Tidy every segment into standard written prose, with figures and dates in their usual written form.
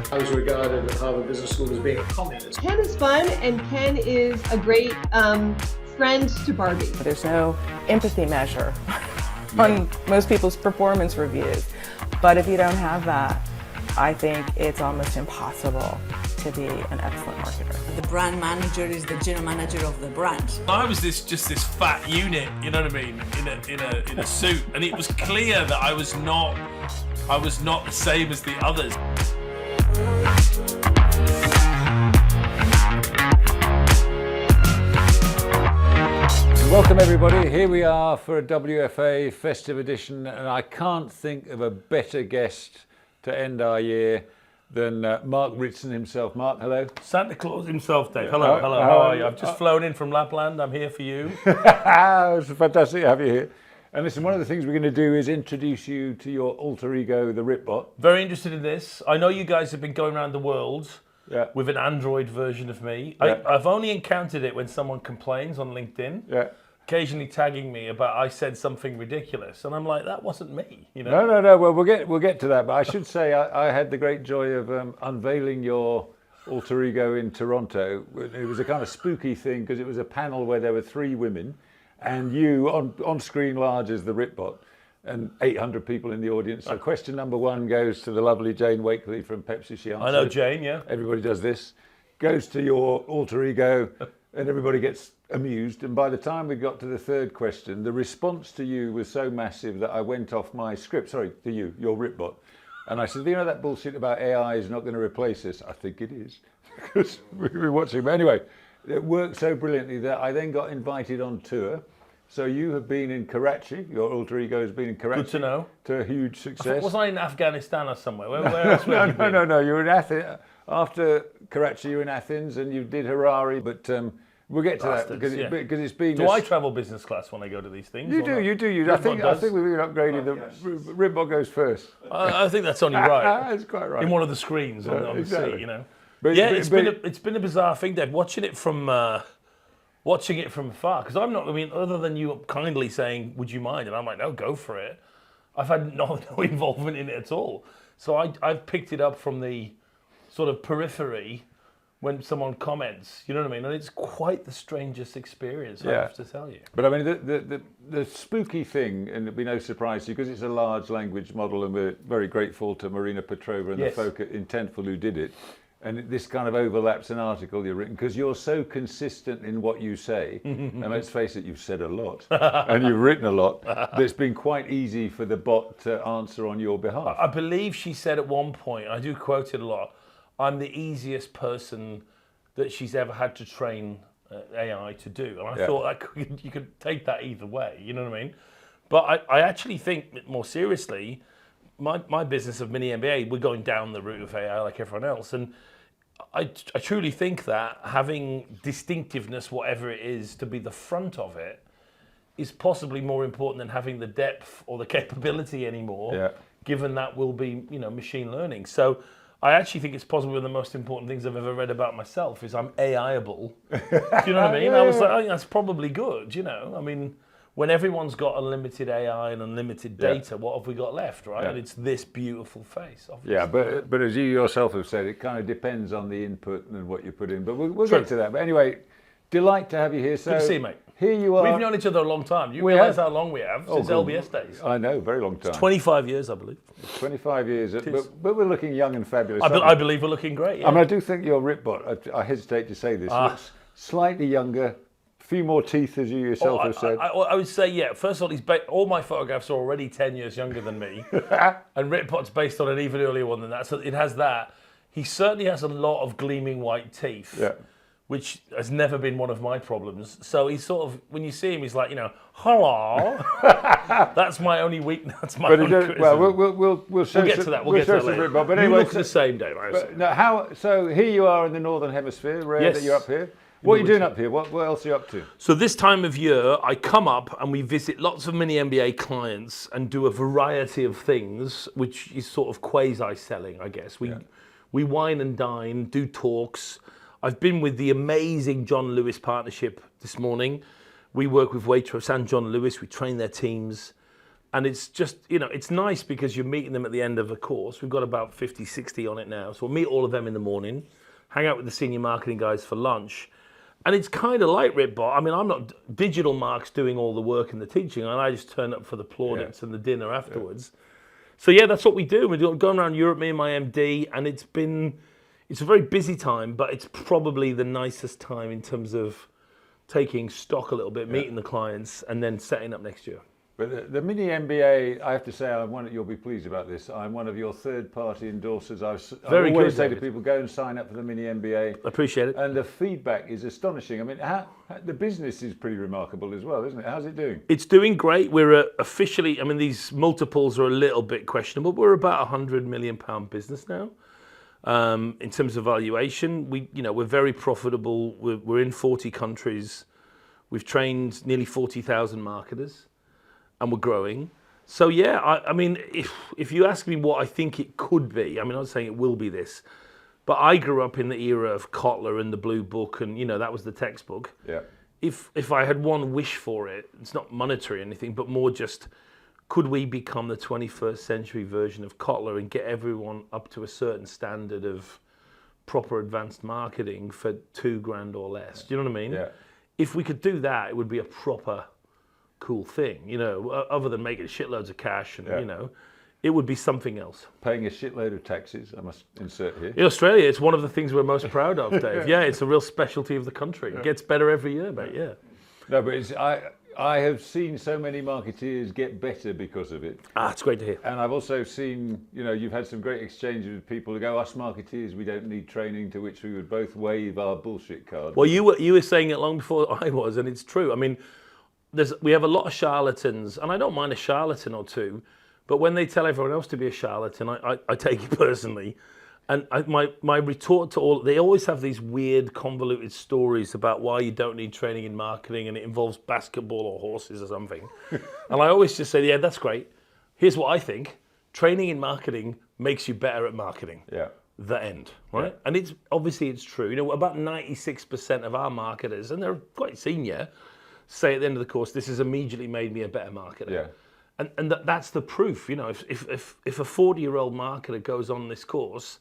I was regarded at Harvard Business School as being a communist. Ken is fun, and Ken is a great friend to Barbie. There's no empathy measure on most people's performance reviews. But if you don't have that, I think it's almost impossible to be an excellent marketer. The brand manager is the general manager of the brand. I was just this fat unit, you know what I mean, in a suit, and it was clear that I was not the same as the others. Welcome everybody, here we are for a WFA festive edition, and I can't think of a better guest to end our year than Mark Ritson himself. Mark, hello. Santa Claus himself, Dave. Hello, how are you? I've just flown in from Lapland, I'm here for you. It's fantastic to have you here. And listen, one of the things we're going to do is introduce you to your alter ego, the Ritbot. Very interested in this. I know you guys have been going around the world with an Android version of me. Yeah. I've only encountered it when someone complains on LinkedIn. Occasionally tagging me about I said something ridiculous, and I'm like, that wasn't me, you know. No. Well, we'll get to that. But I should say I had the great joy of unveiling your alter ego in Toronto. It was a kind of spooky thing because it was a panel where there were 3 women, and you on screen large as the Ritbot, and 800 people in the audience. So question number 1 goes to the lovely Jane Wakely from Pepsi. She answered. I know Jane, yeah. Everybody does this. Goes to your alter ego, and everybody gets amused. And by the time we got to the 3rd question, the response to you was so massive that I went off my script. Sorry, to you, your Ritbot. And I said, you know that bullshit about AI is not going to replace this? I think it is, because we were watching. But anyway, it worked so brilliantly that I then got invited on tour. So you have been in Karachi, your alter ego has been in Karachi. Good to know. To a huge success. Was I in Afghanistan or somewhere? Where else were you been? No, you were in Athens. After Karachi, you were in Athens and you did Harare, but we'll get to that because it's been... Do I travel business class when I go to these things? You do. I think we've been upgraded. The Ritbot goes first. I think that's only right. That's quite right. In one of the screens on exactly. the seat, you know. It's been a bizarre thing, Dave, watching it from afar, because I'm not, other than you kindly saying, would you mind? And I'm like, no, go for it. I've had no involvement in it at all. So I've picked it up from the sort of periphery when someone comments, you know what I mean? And it's quite the strangest experience, I have to tell you. But I mean, the spooky thing, and it'd be no surprise to you, because it's a large language model, and we're very grateful to Marina Petrova and the folk at Intentful who did it. And this kind of overlaps an article you've written, because you're so consistent in what you say, and let's face it, you've said a lot, and you've written a lot, that it's been quite easy for the bot to answer on your behalf. I believe she said at one point, I do quote it a lot, I'm the easiest person that she's ever had to train AI to do. And I thought you could take that either way, you know what I mean? But I actually think, more seriously, my business of Mini MBA, we're going down the route of AI like everyone else. And I truly think that having distinctiveness, whatever it is, to be the front of it, is possibly more important than having the depth or the capability anymore, given that will be, machine learning. So I actually think it's possibly one of the most important things I've ever read about myself is I'm AI-able. Do you know what I mean? I was like, I think that's probably good, when everyone's got unlimited AI and unlimited data, what have we got left, right? And it's this beautiful face, obviously. Yeah, but as you yourself have said, it kind of depends on the input and what you put in. But we'll get to that. But anyway, delight to have you here. So good to see you, mate. Here you are. We've known each other a long time. You realise how long we have since LBS days. I know, very long time. It's 25 years, I believe. 25 years, but we're looking young and fabulous. I believe we're looking great. Yeah. I mean, I do think your Ritbot, I hesitate to say this, looks slightly younger, a few more teeth, as you yourself have said. I would say, first of all, all my photographs are already 10 years younger than me, and Ritbot's based on an even earlier one than that, so it has that. He certainly has a lot of gleaming white teeth. Yeah. Which has never been one of my problems. So he's sort of, when you see him, he's like, hello. That's my only weakness. That's my only criticism. Well, we'll get to that. We'll get to that later. But anyway, you look the same, Dave. So here you are in the Northern Hemisphere, rare that you're up here. What are you doing up here? What else are you up to? So this time of year, I come up and we visit lots of Mini MBA clients and do a variety of things, which is sort of quasi-selling, I guess. We wine and dine, do talks. I've been with the amazing John Lewis partnership this morning. We work with Waitrose and John Lewis. We train their teams. And it's just, it's nice because you're meeting them at the end of a course. We've got about 50, 60 on it now. So we'll meet all of them in the morning, hang out with the senior marketing guys for lunch. And it's kind of like Ritbot. I mean, I'm not, digital Mark's doing all the work and the teaching, and I just turn up for the plaudits and the dinner afterwards. So yeah, that's what we do. We're going around Europe, me and my MD, and it's a very busy time, but it's probably the nicest time in terms of taking stock a little bit, meeting the clients, and then setting up next year. But the mini MBA, I have to say, you'll be pleased about this. I'm one of your third-party endorsers. I always say to people, go and sign up for the mini MBA. I appreciate it. And the feedback is astonishing. I mean, the business is pretty remarkable as well, isn't it? How's it doing? It's doing great. We're officially, I mean, these multiples are a little bit questionable. We're about £100 million business now. In terms of valuation, we're very profitable. We're in 40 countries. We've trained nearly 40,000 marketers. And we're growing. So yeah, I mean, if you ask me what I think it could be, I mean, I'm not saying it will be this, but I grew up in the era of Kotler and the Blue Book, and that was the textbook. Yeah. If I had one wish for it, it's not monetary or anything, but more just, could we become the 21st century version of Kotler and get everyone up to a certain standard of proper advanced marketing for $2,000 or less? Do you know what I mean? Yeah. If we could do that, it would be a proper cool thing, other than making shitloads of cash and, it would be something else. Paying a shitload of taxes, I must insert here. In Australia, it's one of the things we're most proud of, Dave. Yeah, it's a real specialty of the country. It gets better every year, mate, yeah. No, but I have seen so many marketeers get better because of it. It's great to hear. And I've also seen, you've had some great exchanges with people who go, us marketeers, we don't need training, to which we would both wave our bullshit card. Well, you were saying it long before I was, and it's true. I mean, we have a lot of charlatans, and I don't mind a charlatan or two, but when they tell everyone else to be a charlatan, I take it personally. And my retort to all, they always have these weird, convoluted stories about why you don't need training in marketing, and it involves basketball or horses or something. And I always just say, yeah, that's great. Here's what I think. Training in marketing makes you better at marketing. Yeah. The end, right? Yeah. And it's true. About 96% of our marketers, and they're quite senior, say at the end of the course, this has immediately made me a better marketer. Yeah. And that's the proof. If a 40-year-old marketer goes on this course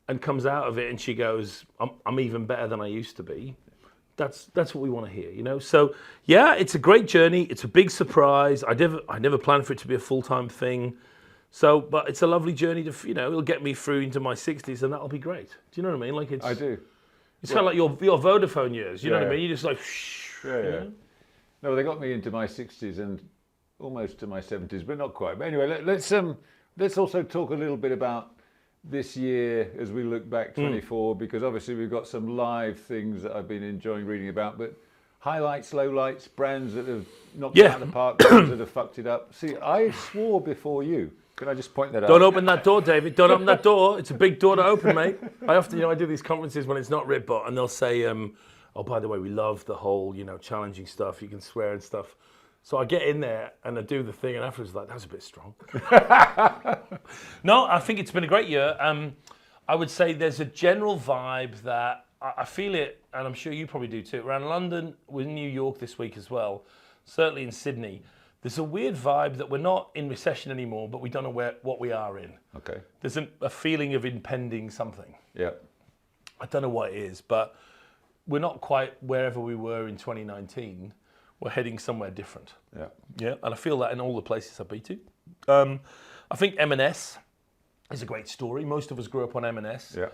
and comes out of it and she goes, I'm even better than I used to be, that's what we want to hear, So yeah, it's a great journey. It's a big surprise. I never planned for it to be a full-time thing. So, but it's a lovely journey to, it'll get me through into my 60s, and that'll be great. Do you know what I mean? Like I do. It's kind of like your Vodafone years. You know what I mean? You're just like, yeah. No, they got me into my 60s and almost to my 70s, but not quite. But anyway, let's also talk a little bit about this year as we look back 24, because obviously we've got some live things that I've been enjoying reading about, but highlights, lowlights, brands that have knocked it out of the park, brands that have fucked it up. See, I swore before you. Can I just point that out? Don't open that door, David. Don't open that door. It's a big door to open, mate. I often, I do these conferences when it's not Ritbot, and they'll say, oh, by the way, we love the whole, challenging stuff. You can swear and stuff. So I get in there and I do the thing, and afterwards, that was a bit strong. No, I think it's been a great year. I would say there's a general vibe that I feel it, and I'm sure you probably do too. Around London, we're in New York this week as well, certainly in Sydney. There's a weird vibe that we're not in recession anymore, but we don't know what we are in. Okay. There's a feeling of impending something. Yeah. I don't know what it is, but we're not quite wherever we were in 2019. We're heading somewhere different. Yeah. Yeah, and I feel that in all the places I've been to. I think M&S is a great story. Most of us grew up on M&S. Yeah.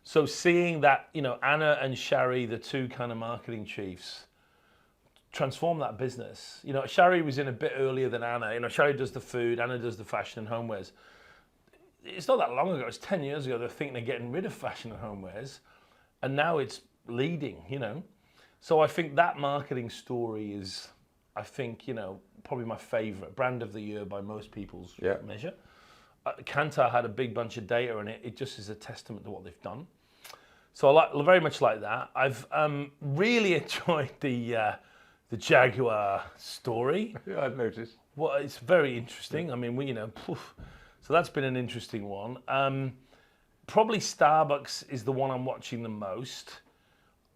So seeing that, Anna and Shari, the two kind of marketing chiefs, transform that business. Shari was in a bit earlier than Anna. Shari does the food, Anna does the fashion and homewares. It's not that long ago, it's 10 years ago, they're thinking they're getting rid of fashion and homewares, and now it's leading, So I think that marketing story is, probably my favorite brand of the year by most people's measure. Kantar had a big bunch of data in it. It just is a testament to what they've done. So I very much like that. I've really enjoyed the Jaguar story. Yeah, I've noticed. Well, it's very interesting. I mean, so that's been an interesting one. Probably Starbucks is the one I'm watching the most.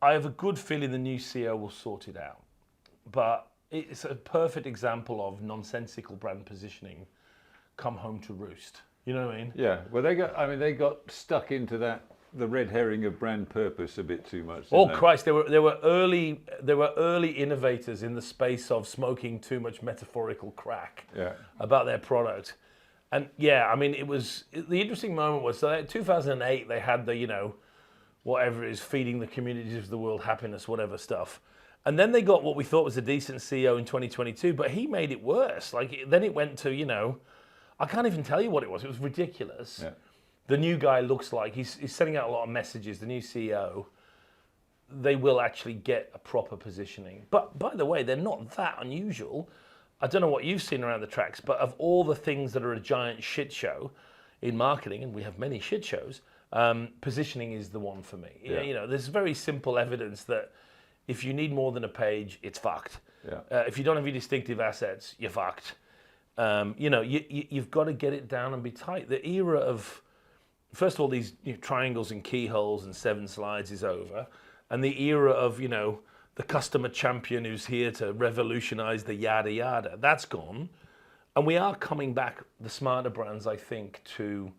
I have a good feeling the new CEO will sort it out. But, it's a perfect example of nonsensical brand positioning come home to roost. You know what I mean? Yeah. Well, they got stuck into the red herring of brand purpose a bit too much. Oh didn't they? Christ! There were early innovators in the space of smoking too much metaphorical crack about their product, and yeah, I mean, the interesting moment was so 2008. They had the whatever it is, feeding the communities of the world happiness, whatever stuff, and then they got what we thought was a decent CEO in 2022, but he made it worse. Then it went to I can't even tell you what it was. It was ridiculous. Yeah. The new guy looks like he's sending out a lot of messages. The new CEO, they will actually get a proper positioning. But by the way, they're not that unusual. I don't know what you've seen around the tracks, but of all the things that are a giant shit show in marketing, and we have many shit shows, positioning is the one for me. Yeah. There's very simple evidence that if you need more than a page, it's fucked. Yeah. If you don't have your distinctive assets, you're fucked. You've got to get it down and be tight. The era of first of all, these triangles and keyholes and 7 slides is over. And the era of, the customer champion who's here to revolutionize the yada yada, that's gone. And we are coming back, the smarter brands, I think, to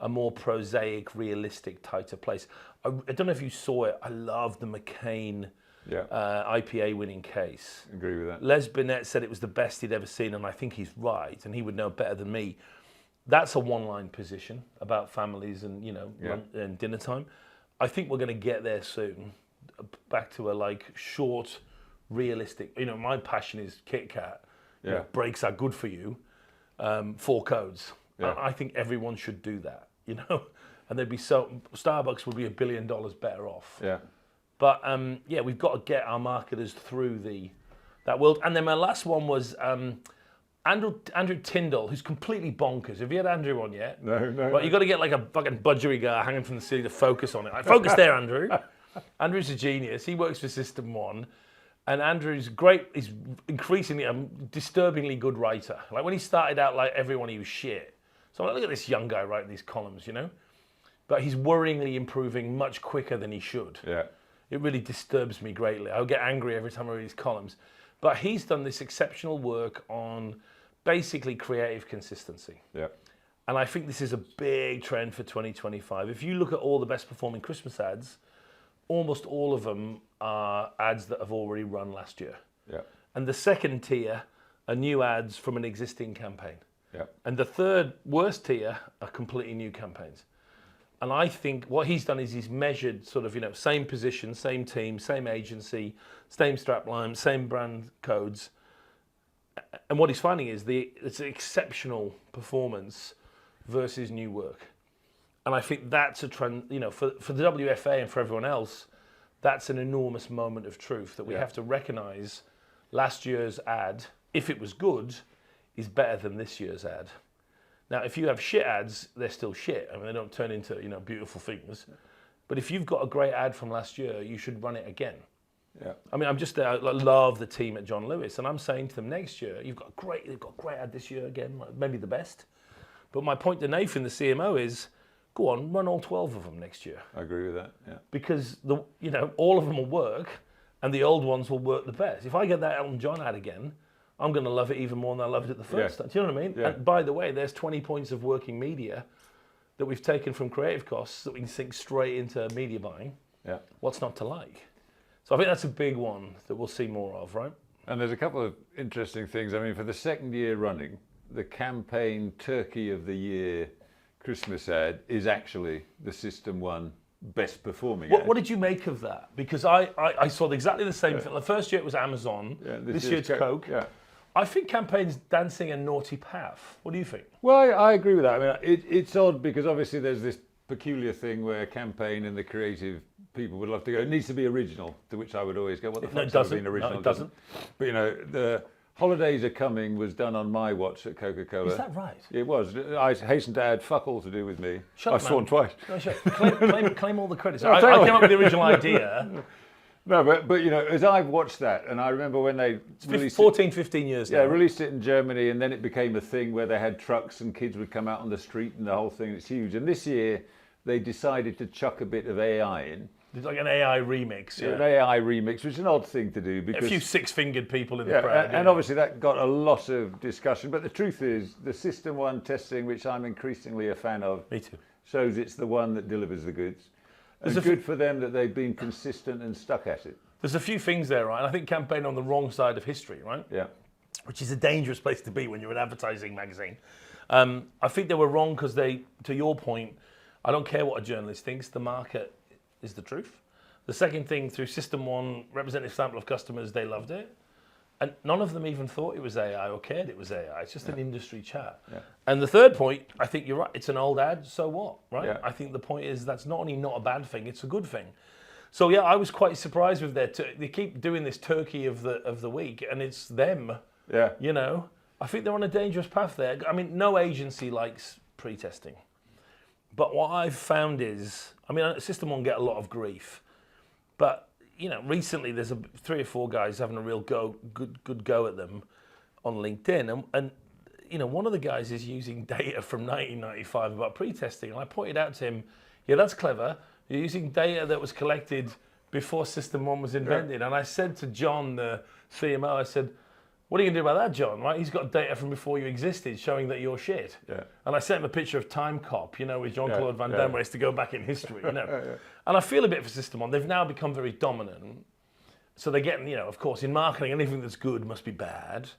a more prosaic, realistic, tighter place. I don't know if you saw it. I love the McCain IPA winning case. Agree with that. Les Binet said it was the best he'd ever seen, and I think he's right, and he would know better than me. That's a one-line position about families and and dinner time. I think we're going to get there soon, back to a short, realistic. My passion is Kit Kat. Yeah. Breaks are good for you. 4 codes. Yeah. I think everyone should do that. And they'd be Starbucks would be $1 billion better off. Yeah. But we've got to get our marketers through that world. And then my last one was. Andrew Tyndall, who's completely bonkers. Have you had Andrew on yet? No. Right, you got to get a fucking budgery guy hanging from the ceiling to focus on it. Focus there, Andrew. Andrew's a genius. He works for System 1. And Andrew's great. He's increasingly a disturbingly good writer. When he started out, everyone, he was shit. So I'm like, look at this young guy writing these columns, But he's worryingly improving much quicker than he should. Yeah. It really disturbs me greatly. I'll get angry every time I read his columns. But he's done this exceptional work on basically creative consistency. Yeah. And I think this is a big trend for 2025. If you look at all the best performing Christmas ads, almost all of them are ads that have already run last year. Yeah. And the second tier are new ads from an existing campaign. Yeah. And the third worst tier are completely new campaigns. And I think what he's done is he's measured same position, same team, same agency, same strapline, same brand codes. And what he's finding is it's an exceptional performance versus new work. And I think that's a trend, for the WFA and for everyone else, that's an enormous moment of truth that we have to recognize last year's ad, if it was good, is better than this year's ad. Now, if you have shit ads, they're still shit. I mean, they don't turn into, beautiful things. But if you've got a great ad from last year, you should run it again. Yeah. I mean, I love the team at John Lewis, and I'm saying to them next year, they've got a great ad this year again, maybe the best. But my point to Nathan, the CMO, is go on, run all 12 of them next year. I agree with that. Yeah. Because all of them will work, and the old ones will work the best. If I get that Elton John ad again, I'm going to love it even more than I loved it the first time. Do you know what I mean? Yeah. And by the way, there's 20 points of working media that we've taken from creative costs that we can sink straight into media buying. Yeah. What's not to like? So I think that's a big one that we'll see more of, right? And there's a couple of interesting things. I mean, for the second year running, the campaign Turkey of the Year Christmas ad is actually the System 1 best performing ad. What did you make of that? Because I saw exactly the same thing. The first year it was Amazon. Yeah, this year it's Coke. Yeah. I think campaign's dancing a naughty path. What do you think? Well, I agree with that. I mean, it's odd because obviously there's this peculiar thing where campaign and the creative people would love to go, it needs to be original, to which I would always go, what the fuck's ever been original? No, it doesn't. But the Holidays Are Coming was done on my watch at Coca-Cola. Is that right? It was. I hasten to add, fuck all to do with me. Shut I've sworn twice. No, claim all the credits. I came up with the original idea. No, but as I've watched that, and I remember when they released 14, 15 years now. Yeah, released it in Germany, and then it became a thing where they had trucks and kids would come out on the street and the whole thing. It's huge. And this year, they decided to chuck a bit of AI in. It's like an AI remix. An Yeah. AI remix, which is an odd thing to do A because few six-fingered people in the crowd. and obviously that got a lot of discussion. But the truth is, the System 1 testing, which I'm increasingly a fan of, Me too. shows it's the one that delivers the goods. And There's good for them that they've been consistent and stuck at it. There's a few things there, right? And I think campaign on the wrong side of history, right? Yeah. Which is a dangerous place to be when you're an advertising magazine. I think they were wrong because they, to your point, I don't care what a journalist thinks, the market is the truth. The second thing, through System 1, representative sample of customers, they loved it. And none of them even thought it was AI or cared it was AI. It's just an industry chat. Yeah. And the third point, I think you're right, it's an old ad, so what, right? Yeah. I think the point is that's not only not a bad thing, it's a good thing. So yeah, I was quite surprised with they keep doing this turkey of the week, and it's them. Yeah. You know, I think they're on a dangerous path there. I mean, no agency likes pre-testing. But what I've found is, I mean, System 1 get a lot of grief. But, you know, recently there's 3 or 4 guys having a real good go at them on LinkedIn. And, you know, one of the guys is using data from 1995 about pre-testing. And I pointed out to him, yeah, that's clever. You're using data that was collected before System 1 was invented. Yeah. And I said to John, the CMO, I said, what are you going to do about that, John? Right? He's got data from before you existed showing that you're shit. Yeah. And I sent him a picture of Time Cop, you know, with Jean-Claude Van Damme, where he has to go back in history, you know. And I feel a bit for System 1. They've now become very dominant. So they're getting, you know, of course, in marketing, anything that's good must be bad.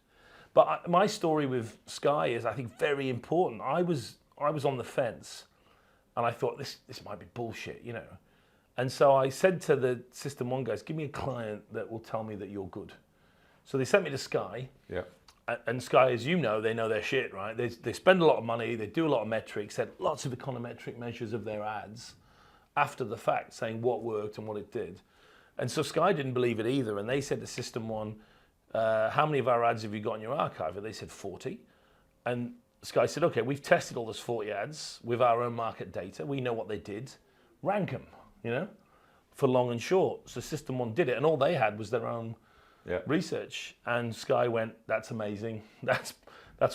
But my story with Sky is, I think, very important. I was on the fence, and I thought, this might be bullshit, you know. And so I said to the System 1 guys, give me a client that will tell me that you're good. So they sent me to Sky, and Sky, as you know, they know their shit, right? They spend a lot of money, they do a lot of metrics, had lots of econometric measures of their ads after the fact, saying what worked and what it did. And so Sky didn't believe it either, and they said to System 1, how many of our ads have you got in your archive? And they said 40. And Sky said, okay, we've tested all those 40 ads with our own market data. We know what they did. Rank them, you know, for long and short. So System 1 did it, and all they had was their own research. And Sky went, that's amazing. That's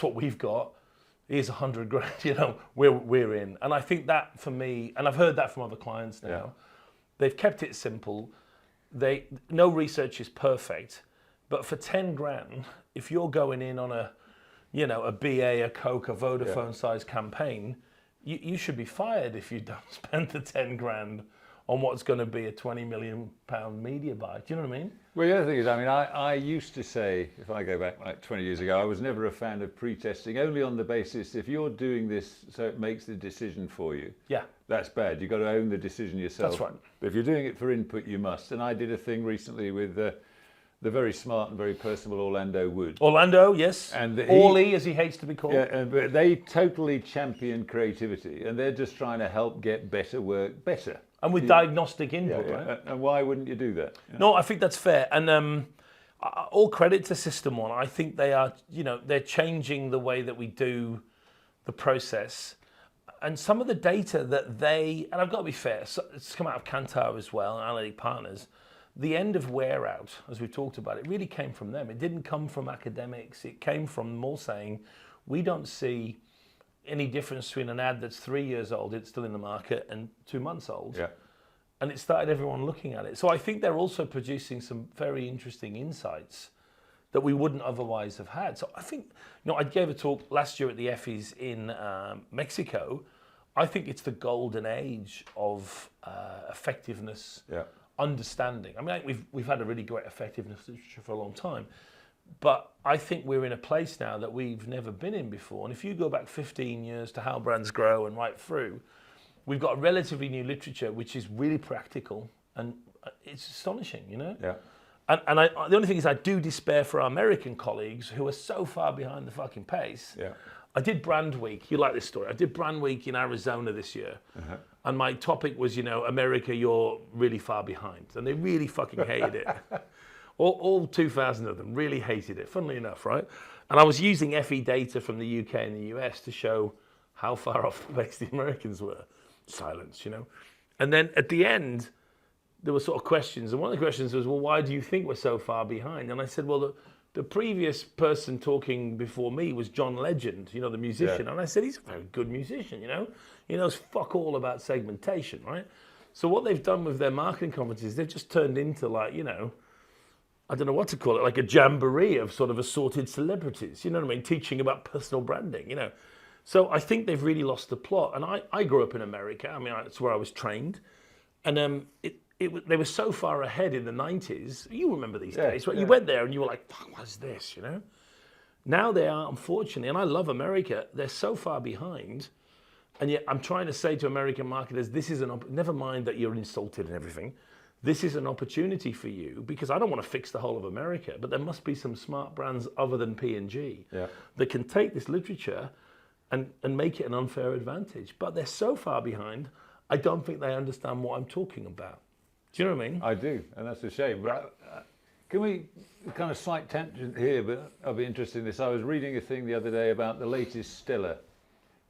what we've got. Here's 100 grand, you know, we're in. And I think that for me, and I've heard that from other clients now, they've kept it simple. No research is perfect, but for 10 grand, if you're going in on a BA, a Coke, a Vodafone size campaign, you should be fired if you don't spend the 10 grand on what's going to be a £20 million media buy. Do you know what I mean? Well, the other thing is, I mean, I used to say, if I go back like 20 years ago, I was never a fan of pre-testing, only on the basis if you're doing this so it makes the decision for you, that's bad. You've got to own the decision yourself. That's right. But if you're doing it for input, you must. And I did a thing recently with the very smart and very personable Orlando Wood. Orlando, yes. And Orly, as he hates to be called. Yeah, but they totally champion creativity, and they're just trying to help get better work better. And with diagnostic input, right? And why wouldn't you do that? No, I think that's fair. And all credit to System 1. I think they are, you know, they're changing the way that we do the process. And some of the data that and I've got to be fair, so it's come out of Kantar as well, Analytic Partners. The end of wear out, as we've talked about, it really came from them. It didn't come from academics. It came from them all saying, we don't see any difference between an ad that's 3 years old, it's still in the market, and 2 months old. Yeah. And it started everyone looking at it. So I think they're also producing some very interesting insights that we wouldn't otherwise have had. So I think, you know, I gave a talk last year at the Effie's in Mexico. I think it's the golden age of effectiveness, understanding. I mean, we've had a really great effectiveness literature for a long time. But I think we're in a place now that we've never been in before. And if you go back 15 years to how brands grow and right through, we've got a relatively new literature which is really practical, and it's astonishing, you know? Yeah. And the only thing is I do despair for our American colleagues who are so far behind the fucking pace. Yeah. I did Brand Week. You like this story. I did Brand Week in Arizona this year. Uh-huh. And my topic was, you know, America, you're really far behind. And they really fucking hated it. All 2,000 of them really hated it, funnily enough, right? And I was using FE data from the UK and the US to show how far off the pace the Americans were. Silence, you know? And then at the end, there were sort of questions. And one of the questions was, well, why do you think we're so far behind? And I said, well, the previous person talking before me was John Legend, you know, the musician. Yeah. And I said, he's a very good musician, you know? He knows fuck all about segmentation, right? So what they've done with their marketing conferences, they've just turned into like, you know, I don't know what to call it, like a jamboree of sort of assorted celebrities, you know what I mean, teaching about personal branding, you know. So I think they've really lost the plot. And I grew up in America. I mean, that's where I was trained. And they were so far ahead in the 90s. You remember these days, right? You went there and you were like, fuck, what is this, you know? Now they are, unfortunately, and I love America, they're so far behind. And yet I'm trying to say to American marketers, this is never mind that you're insulted and everything. This is an opportunity for you, because I don't want to fix the whole of America, but there must be some smart brands other than P&G that can take this literature and make it an unfair advantage. But they're so far behind, I don't think they understand what I'm talking about. Do you know what I mean? I do, and that's a shame. But can we, kind of slight tangent here, but I'll be interested in this. I was reading a thing the other day about the latest Stella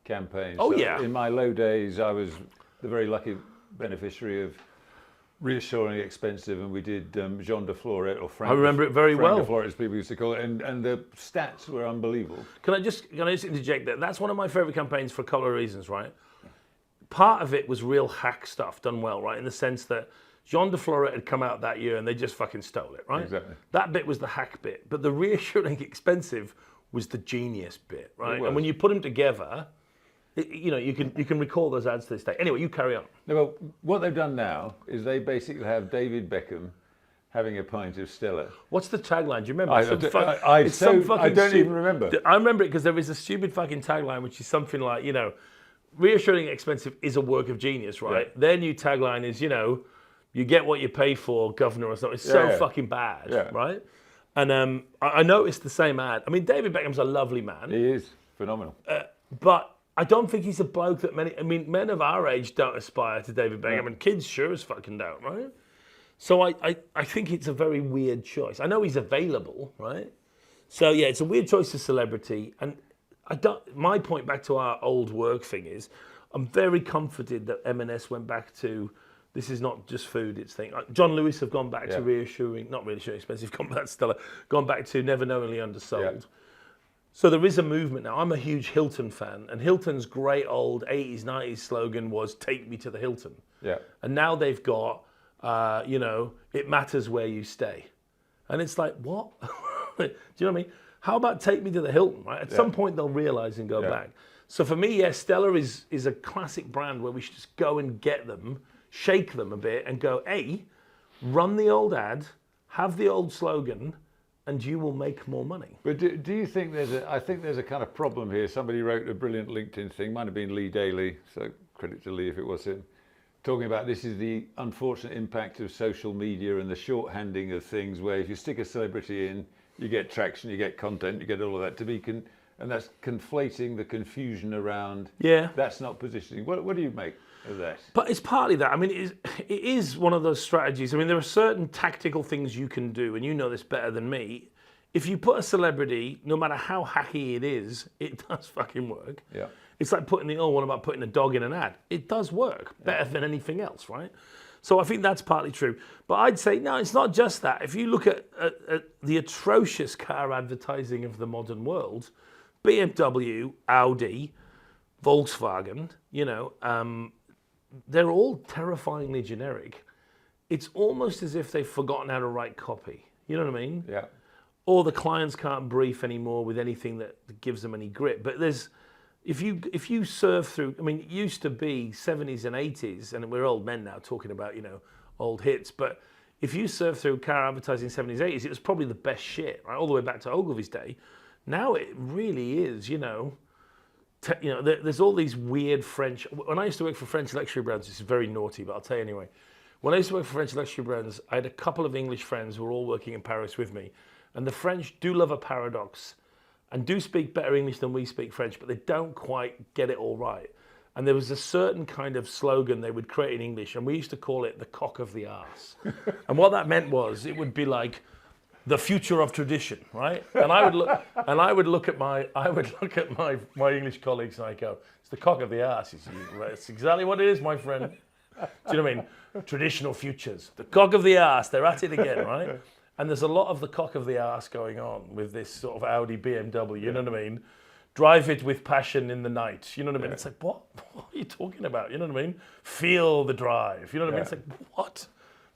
campaign. Oh, so yeah. In my low days, I was the very lucky beneficiary of Reassuringly Expensive, and we did Jean de Floret, or Frank. I remember it very well. Frank de Floret, as people used to call it, and the stats were unbelievable. Can I just interject there? That's one of my favourite campaigns for a couple of reasons, right? Part of it was real hack stuff done well, right? In the sense that Jean de Floret had come out that year and they just fucking stole it, right? Exactly. That bit was the hack bit, but the Reassuring Expensive was the genius bit, right? And when you put them together, you know, you can recall those ads to this day. Anyway, you carry on. No, well, what they've done now is they basically have David Beckham having a pint of Stella. What's the tagline? Do you remember? I don't even remember. I remember it because there is a stupid fucking tagline, which is something like, you know, Reassuring Expensive is a work of genius, right? Yeah. Their new tagline is, you know, you get what you pay for, governor, or something. It's so fucking bad, right? And I noticed the same ad. I mean, David Beckham's a lovely man. He is phenomenal. But I don't think he's a bloke that men of our age don't aspire to David Beckham, and kids sure as fucking don't, right? So I think it's a very weird choice. I know he's available, right? So yeah, it's a weird choice of celebrity. And my point back to our old work thing is, I'm very comforted that M&S went back to, this is not just food, it's thing. John Lewis have gone back to not Reassuring Expensive, gone back to Stella, gone back to Never Knowingly Undersold. Yeah. So there is a movement now. I'm a huge Hilton fan, and Hilton's great old 80s, 90s slogan was "Take me to the Hilton." Yeah. And now they've got, you know, "It matters where you stay," and it's like, what? Do you know what I mean? How about take me to the Hilton? Right. At some point they'll realise and go back. So for me, yes, Stella is a classic brand where we should just go and get them, shake them a bit, and go, hey, run the old ad, have the old slogan, and you will make more money. But do you think I think there's a kind of problem here. Somebody wrote a brilliant LinkedIn thing, might have been Lee Daly, so credit to Lee if it was him, talking about this is the unfortunate impact of social media and the shorthanding of things, where if you stick a celebrity in, you get traction, you get content, you get all of that, and that's conflating the confusion around, that's not positioning. What do you make of that? But it's partly that. I mean, it is one of those strategies. I mean, there are certain tactical things you can do, and you know this better than me. If you put a celebrity, no matter how hacky it is, it does fucking work. Yeah. It's like what about putting a dog in an ad? It does work better than anything else, right? So I think that's partly true. But I'd say, no, it's not just that. If you look at the atrocious car advertising of the modern world, BMW, Audi, Volkswagen, you know, they're all terrifyingly generic. It's almost as if they've forgotten how to write copy. You know what I mean? Yeah. Or the clients can't brief anymore with anything that gives them any grit. But if you surf through, I mean, it used to be 70s and 80s, and we're old men now talking about, you know, old hits. But if you surf through car advertising 70s, 80s, it was probably the best shit, right? All the way back to Ogilvy's day. Now it really is, you know. There's all these weird French. When I used to work for French luxury brands, this is very naughty, but I'll tell you anyway. When I used to work for French luxury brands, I had a couple of English friends who were all working in Paris with me. And the French do love a paradox and do speak better English than we speak French, but they don't quite get it all right. And there was a certain kind of slogan they would create in English, and we used to call it the cock of the arse. And what that meant was it would be like, the future of tradition, right? And I would look at my English colleagues and I go, it's the cock of the arse. It's exactly what it is, my friend. Do you know what I mean? Traditional futures. The cock of the arse, they're at it again, right? And there's a lot of the cock of the arse going on with this sort of Audi BMW, you know what I mean? drive it with passion in the night. You know what I mean? It's like, what are you talking about? You know what I mean? Feel the drive. You know what I mean? It's like, what?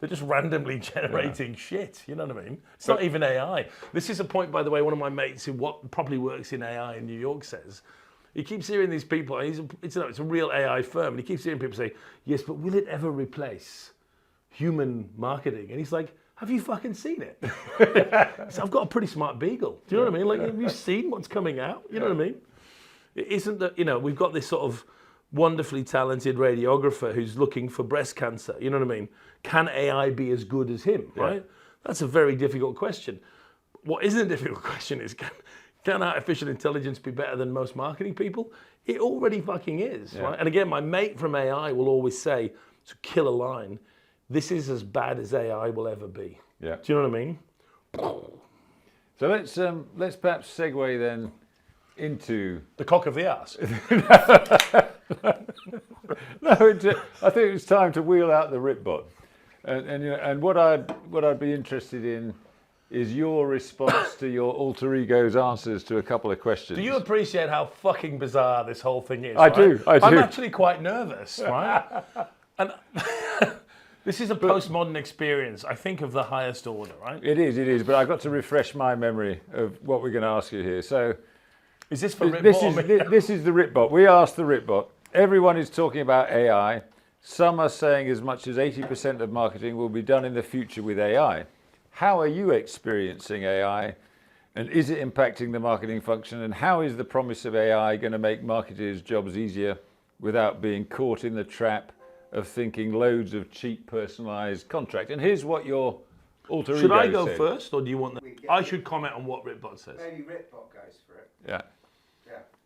They're just randomly generating shit. You know what I mean? It's not even AI. This is a point, by the way, one of my mates who probably works in AI in New York says. He keeps hearing these people, and it's a real AI firm, and he keeps hearing people say, yes, but will it ever replace human marketing? And he's like, have you fucking seen it? So I've got a pretty smart beagle. Do you know what I mean? Like, have you seen what's coming out? You know what I mean? It isn't that, we've got this sort of wonderfully talented radiographer who's looking for breast cancer. You know what I mean? Can AI be as good as him, right? That's a very difficult question. What isn't a difficult question is, can artificial intelligence be better than most marketing people? It already fucking is, right? And again, my mate from AI will always say, to kill a line, this is as bad as AI will ever be. Yeah. Do you know what I mean? So let's perhaps segue then into the cock of the arse. No, I think it's time to wheel out the Ritbot, and what I'd be interested in is your response to your alter ego's answers to a couple of questions. Do you appreciate how fucking bizarre this whole thing is? I do. I'm actually quite nervous, right? And this is a postmodern experience, I think, of the highest order, right? It is, but I've got to refresh my memory of what we're going to ask you here. So, is this for Ritbot? This is the Ritbot. We asked the Ritbot. Everyone is talking about AI. Some are saying as much as 80% of marketing will be done in the future with AI. How are you experiencing AI, and is it impacting the marketing function? And how is the promise of AI going to make marketers' jobs easier without being caught in the trap of thinking loads of cheap personalized contract? And here's what your alter ego Should I go said. first, or do you want I should comment on what Ritbot says. Maybe Ritbot goes for it. Yeah.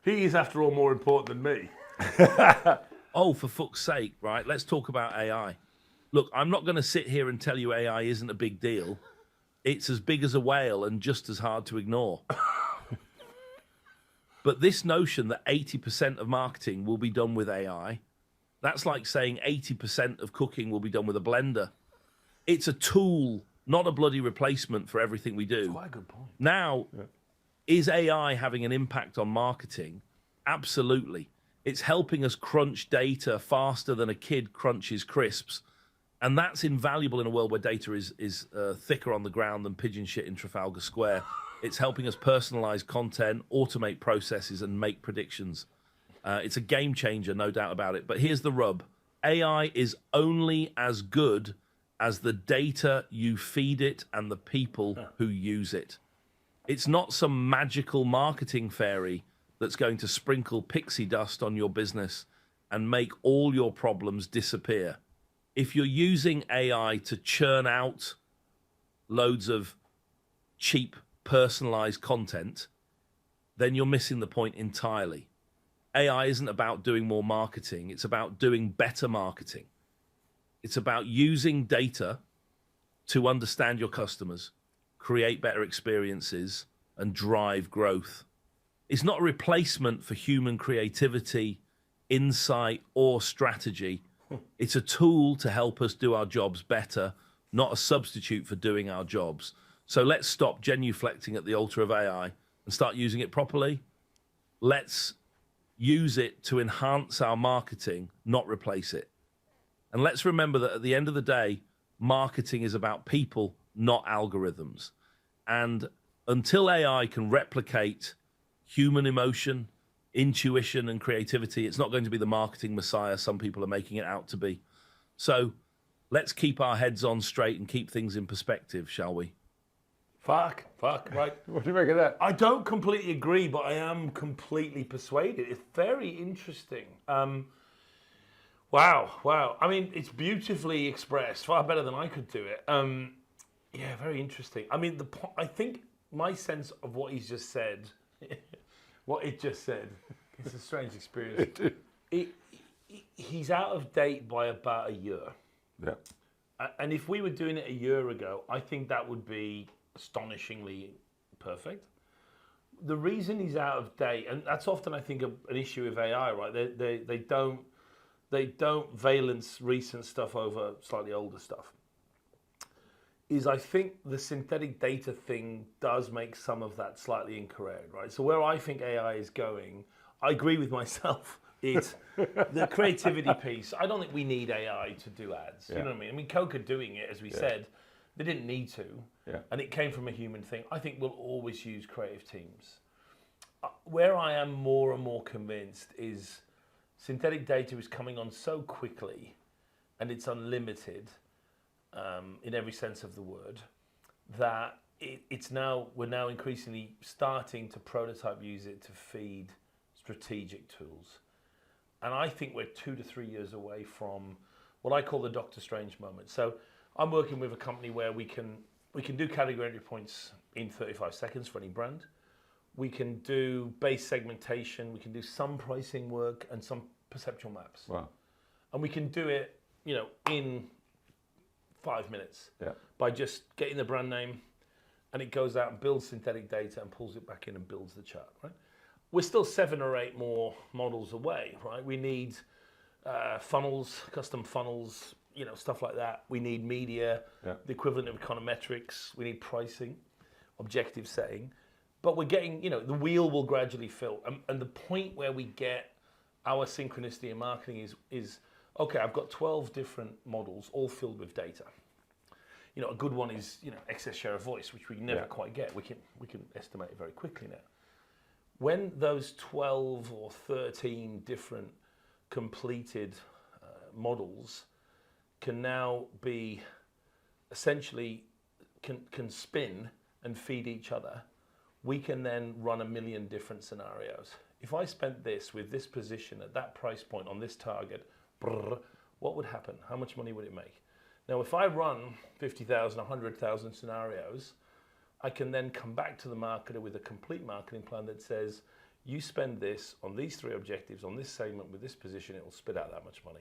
He is, after all, more important than me. Oh, for fuck's sake, right? Let's talk about AI. Look, I'm not going to sit here and tell you AI isn't a big deal. It's as big as a whale and just as hard to ignore. But this notion that 80% of marketing will be done with AI, that's like saying 80% of cooking will be done with a blender. It's a tool, not a bloody replacement for everything we do. That's quite a good point. Now, is AI having an impact on marketing? Absolutely. It's helping us crunch data faster than a kid crunches crisps. And that's invaluable in a world where data is thicker on the ground than pigeon shit in Trafalgar Square. It's helping us personalize content, automate processes, and make predictions. It's a game changer, no doubt about it. But here's the rub. AI is only as good as the data you feed it and the people who use it. It's not some magical marketing fairy that's going to sprinkle pixie dust on your business and make all your problems disappear. If you're using AI to churn out loads of cheap, personalized content, then you're missing the point entirely. AI isn't about doing more marketing. It's about doing better marketing. It's about using data to understand your customers, create better experiences, and drive growth. It's not a replacement for human creativity, insight, or strategy. It's a tool to help us do our jobs better, not a substitute for doing our jobs. So let's stop genuflecting at the altar of AI and start using it properly. Let's use it to enhance our marketing, not replace it. And let's remember that at the end of the day, marketing is about people, not algorithms. And until AI can replicate human emotion, intuition, and creativity, it's not going to be the marketing messiah some people are making it out to be. So let's keep our heads on straight and keep things in perspective, shall we? Fuck, right. What do you make of that? I don't completely agree, but I am completely persuaded. It's very interesting. Wow. I mean, it's beautifully expressed, far better than I could do it. Yeah, very interesting. I mean, I think my sense of what he's just said, it's a strange experience. He's out of date by about a year. Yeah. And if we were doing it a year ago, I think that would be astonishingly perfect. The reason he's out of date, and that's often I think an issue with AI, right? They don't valence recent stuff over slightly older stuff. is I think the synthetic data thing does make some of that slightly incorrect, right? So where I think AI is going, I agree with myself. It's the creativity piece. I don't think we need AI to do ads. You know what I mean? I mean, Coke are doing it, as we said. They didn't need to, and it came from a human thing. I think we'll always use creative teams. Where I am more and more convinced is synthetic data is coming on so quickly, and it's unlimited in every sense of the word, that we're now increasingly starting to prototype use it to feed strategic tools. And I think we're 2 to 3 years away from what I call the Doctor Strange moment. So I'm working with a company where we can do category entry points in 35 seconds for any brand. We can do base segmentation. We can do some pricing work and some perceptual maps. Wow. And we can do it, in 5 minutes by just getting the brand name, and it goes out and builds synthetic data and pulls it back in and builds the chart, right? We're still 7 or 8 more models away, right? We need funnels, custom funnels, stuff like that. We need media, the equivalent of econometrics. We need pricing, objective setting. But we're getting, the wheel will gradually fill. And the point where we get our synchronicity in marketing is okay, I've got 12 different models all filled with data. A good one is, excess share of voice, which we never quite get. We can estimate it very quickly now. When those 12 or 13 different completed models can now be essentially can spin and feed each other, we can then run a million different scenarios. If I spent this with this position at that price point on this target, what would happen? How much money would it make? Now, if I run 50,000, 100,000 scenarios, I can then come back to the marketer with a complete marketing plan that says, you spend this on these 3 objectives, on this segment, with this position, it will spit out that much money.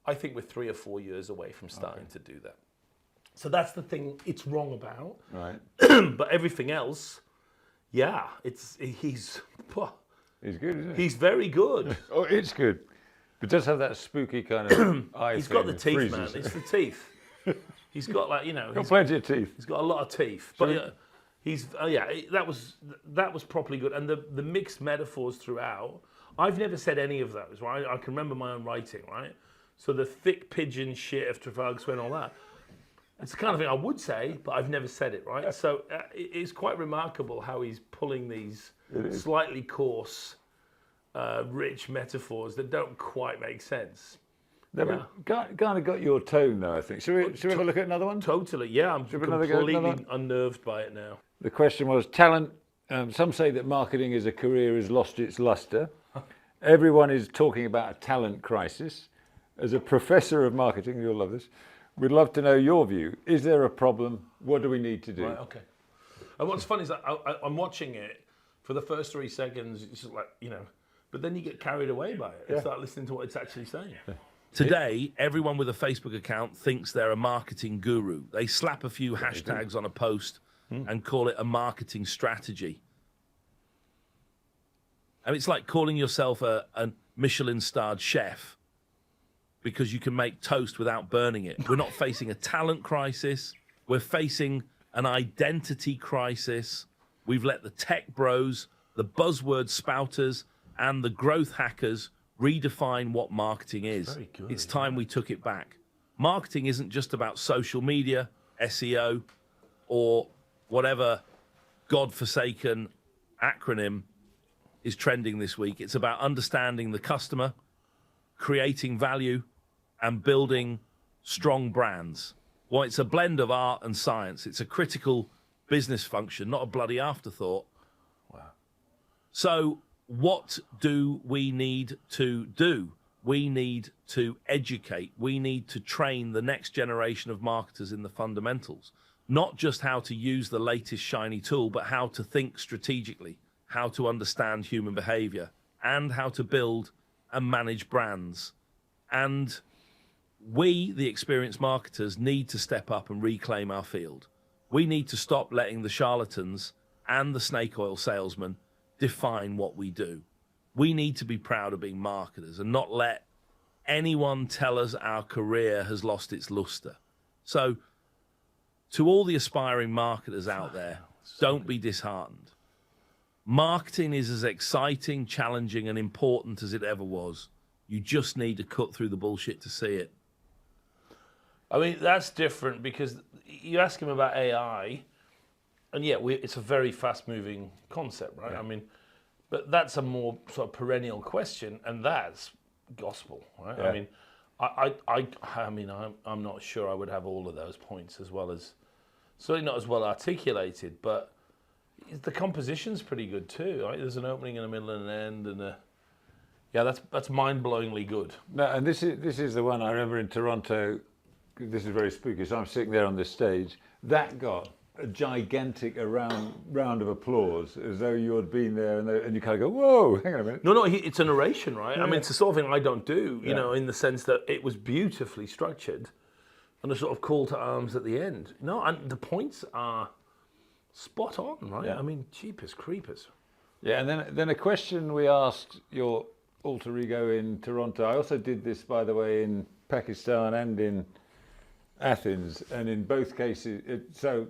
I think we're 3 or 4 years away from starting to do that. So that's the thing it's wrong about. Right. But everything else, he's good, isn't he? He's very good. Oh, it's good. But does have that spooky kind of eye He's thing got the that teeth, freezes. man. It's the teeth. He's got Got plenty of teeth. He's got a lot of teeth. But that was properly good. And the mixed metaphors throughout, I've never said any of those, right? I can remember my own writing, right? So the thick pigeon shit of Trafalgar Square and all that, it's the kind of thing I would say, but I've never said it, right? So it's quite remarkable how he's pulling these slightly coarse, rich metaphors that don't quite make sense. Kind of got your tone, though, I think. Should we have a look at another one? Totally, yeah. I'm completely unnerved by it now. The question was talent. Some say that marketing as a career has lost its luster. Everyone is talking about a talent crisis. As a professor of marketing, you'll love this, we'd love to know your view. Is there a problem? What do we need to do? Right, okay. And what's funny is I'm watching it for the first 3 seconds, it's just like, but then you get carried away by it and start listening to what it's actually saying. Today, everyone with a Facebook account thinks they're a marketing guru. They slap a few hashtags on a post and call it a marketing strategy. And it's like calling yourself a Michelin-starred chef because you can make toast without burning it. We're not facing a talent crisis. We're facing an identity crisis. We've let the tech bros, the buzzword spouters, and the growth hackers redefine what marketing is. Very good. It's time we took it back. Marketing isn't just about social media, SEO, or whatever godforsaken acronym is trending this week. It's about understanding the customer, creating value, and building strong brands. Well, it's a blend of art and science. It's a critical business function, not a bloody afterthought. Wow. So what do we need to do? We need to educate. We need to train the next generation of marketers in the fundamentals. Not just how to use the latest shiny tool, but how to think strategically, how to understand human behavior, and how to build and manage brands. And we, the experienced marketers, need to step up and reclaim our field. We need to stop letting the charlatans and the snake oil salesmen define what we do. We need to be proud of being marketers and not let anyone tell us our career has lost its luster. So To all the aspiring marketers out there, don't be disheartened. Marketing is as exciting, challenging, and important as it ever was. You just need to cut through the bullshit to see it. I mean, that's different because you ask him about AI, and yeah, it's a very fast-moving concept, right? Yeah. I mean, but that's a more sort of perennial question, and that's gospel, right? Yeah. I mean, I'm not sure I would have all of those points as well as, certainly not as well articulated, but the composition's pretty good too, right? There's an opening and a middle and an end, and yeah, that's mind-blowingly good. No, and this is the one I remember in Toronto. This is very spooky. So I'm sitting there on this stage. That got a gigantic round of applause, as though you had been there, and you kind of go, "Whoa, hang on a minute." No, it's a narration, right? Yeah. I mean, it's the sort of thing I don't do, you Yeah. know, in the sense that it was beautifully structured, and a sort of call to arms at the end. No, and the points are spot on, right? Yeah. I mean, jeepers creepers. Yeah, and then a question we asked your alter ego in Toronto. I also did this, by the way, in Pakistan and in Athens, and in both cases, so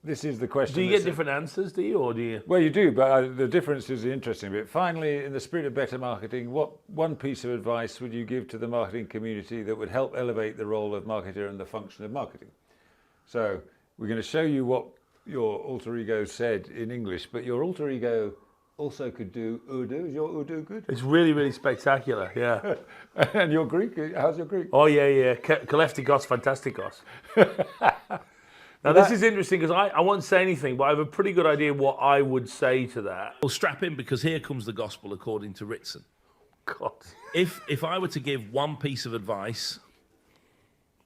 this is the question. Do you get different answers, do you, or do you? Well, you do, but the difference is the interesting bit. Finally, in the spirit of better marketing, what one piece of advice would you give to the marketing community that would help elevate the role of marketer and the function of marketing? So we're going to show you what your alter ego said in English, but your alter ego also could do Urdu. Is your Urdu good? It's really, really spectacular, yeah. And your Greek? How's your Greek? Oh, yeah. Kaleftikos, fantastikos. Now, this is interesting because I won't say anything, but I have a pretty good idea what I would say to that. Well, strap in, because here comes the gospel according to Ritson. God. If I were to give one piece of advice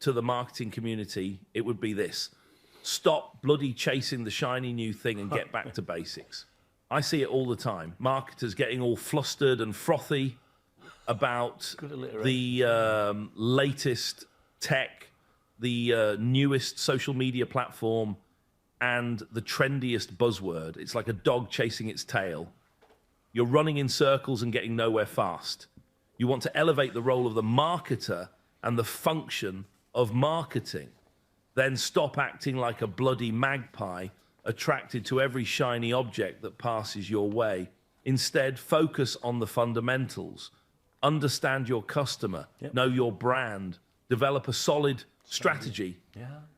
to the marketing community, it would be this: stop bloody chasing the shiny new thing and get back to basics. I see it all the time. Marketers getting all flustered and frothy about the latest tech, the newest social media platform, and the trendiest buzzword. It's like a dog chasing its tail. You're running in circles and getting nowhere fast. You want to elevate the role of the marketer and the function of marketing. Then stop acting like a bloody magpie attracted to every shiny object that passes your way. Instead, focus on the fundamentals. Understand your customer, know your brand, develop a solid strategy,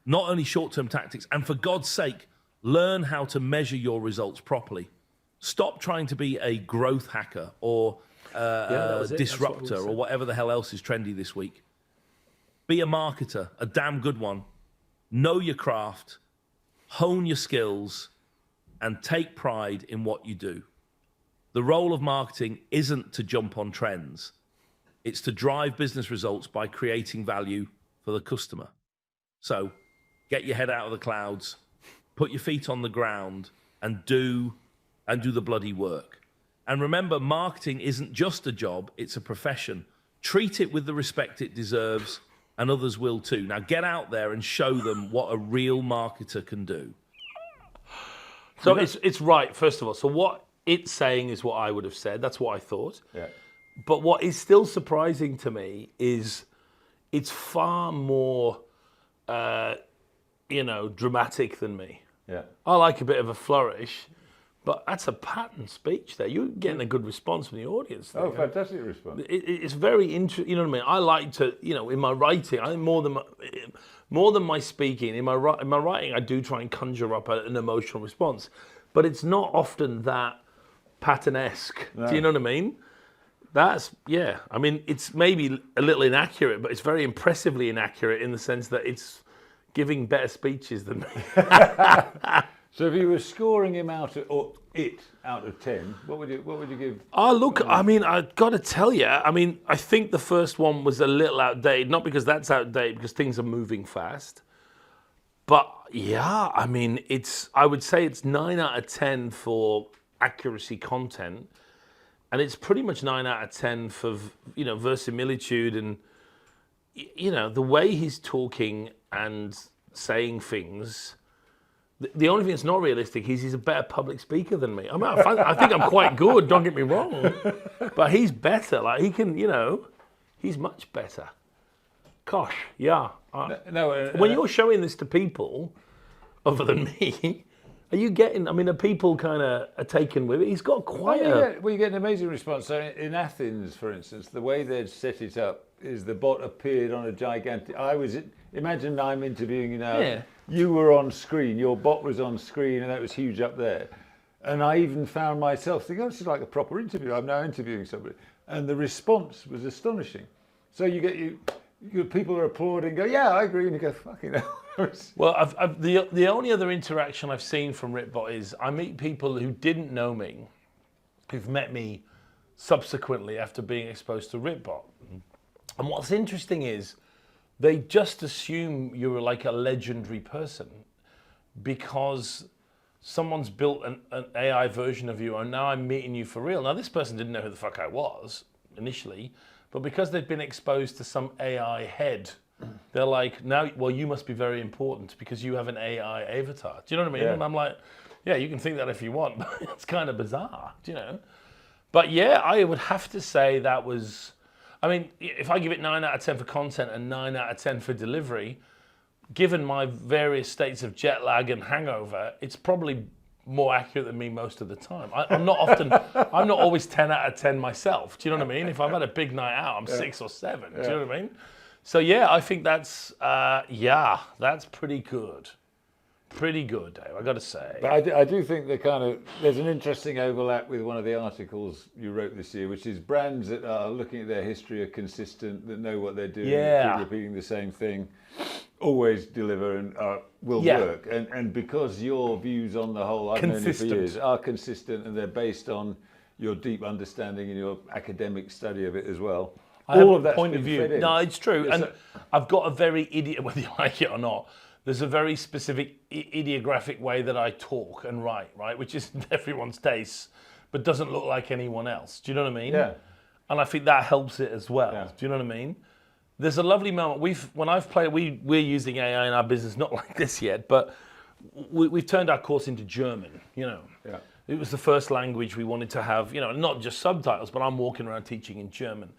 not only short-term tactics, and for God's sake, learn how to measure your results properly. Stop trying to be a growth hacker or disruptor or whatever the hell else is trendy this week. Be a marketer, a damn good one. Know your craft, hone your skills, and take pride in what you do. The role of marketing isn't to jump on trends. It's to drive business results by creating value for the customer. So get your head out of the clouds, put your feet on the ground, and do the bloody work. And remember, marketing isn't just a job, it's a profession. Treat it with the respect it deserves, and others will too. Now get out there and show them what a real marketer can do. So it's right, first of all. So what it's saying is what I would have said. That's what I thought. Yeah. But what is still surprising to me is it's far more, dramatic than me. Yeah. I like a bit of a flourish, but that's a pattern speech there. You're getting a good response from the audience there. Oh, fantastic response. It's very interesting. You know what I mean? I like to, in my writing, I think more than my speaking, in my writing, I do try and conjure up an emotional response, but it's not often that pattern-esque. No. Do you know what I mean? I mean, it's maybe a little inaccurate, but it's very impressively inaccurate in the sense that it's giving better speeches than me. So if you were scoring him out of 10, what would you give? Oh, look, I mean, I've got to tell you, I think the first one was a little outdated, not because that's outdated, because things are moving fast. But yeah, I mean, I would say it's 9 out of 10 for accuracy content. And it's pretty much 9 out of 10 for, verisimilitude and, the way he's talking and saying things. The only thing that's not realistic is he's a better public speaker than me. I think I'm quite good, don't get me wrong. But he's better. Like, he can, he's much better. Gosh, yeah. When you're showing this to people, other than me. Are you getting? I mean, are people kind of taken with it? He's got quite a. You get an amazing response. So in Athens, for instance, the way they'd set it up is the bot appeared on a gigantic. Imagine I'm interviewing you now. Yeah. You were on screen. Your bot was on screen, and that was huge up there. And I even found myself thinking, "Oh, this is like a proper interview. I'm now interviewing somebody," and the response was astonishing. So you people are applauding, go, "Yeah, I agree," and you go, "Fucking hell." Well, the only other interaction I've seen from Ritbot is I meet people who didn't know me, who've met me subsequently after being exposed to Ritbot. And what's interesting is they just assume you're like a legendary person because someone's built an AI version of you, and now I'm meeting you for real. Now, this person didn't know who the fuck I was initially, but because they've been exposed to some AI head, they're like, now, well, you must be very important because you have an AI avatar. Do you know what I mean? Yeah. And I'm like, yeah, you can think that if you want, but it's kind of bizarre, do you know? But yeah, I would have to say that was, I mean, if I give it 9 out of 10 for content and 9 out of 10 for delivery, given my various states of jet lag and hangover, it's probably more accurate than me most of the time. I'm not always 10 out of 10 myself. Do you know what I mean? If I've had a big night out, I'm 6 or 7. Do you know what I mean? So yeah, I think that's pretty good. Pretty good, Dave, I got to say. But I do think there's an interesting overlap with one of the articles you wrote this year, which is brands that are looking at their history, are consistent, that know what they're doing, keep repeating the same thing, always deliver and will work. And because your views on the whole, I've known you for years, are consistent and they're based on your deep understanding and your academic study of it as well. I have a point of view. No, it's true. And I've got a very whether you like it or not, there's a very specific ideographic way that I talk and write, right? Which isn't everyone's taste, but doesn't look like anyone else. Do you know what I mean? Yeah. And I think that helps it as well. Yeah. Do you know what I mean? There's a lovely moment. We're using AI in our business, not like this yet, but we've turned our course into German, you know. Yeah. It was the first language we wanted to have, you know, not just subtitles, but I'm walking around teaching in German.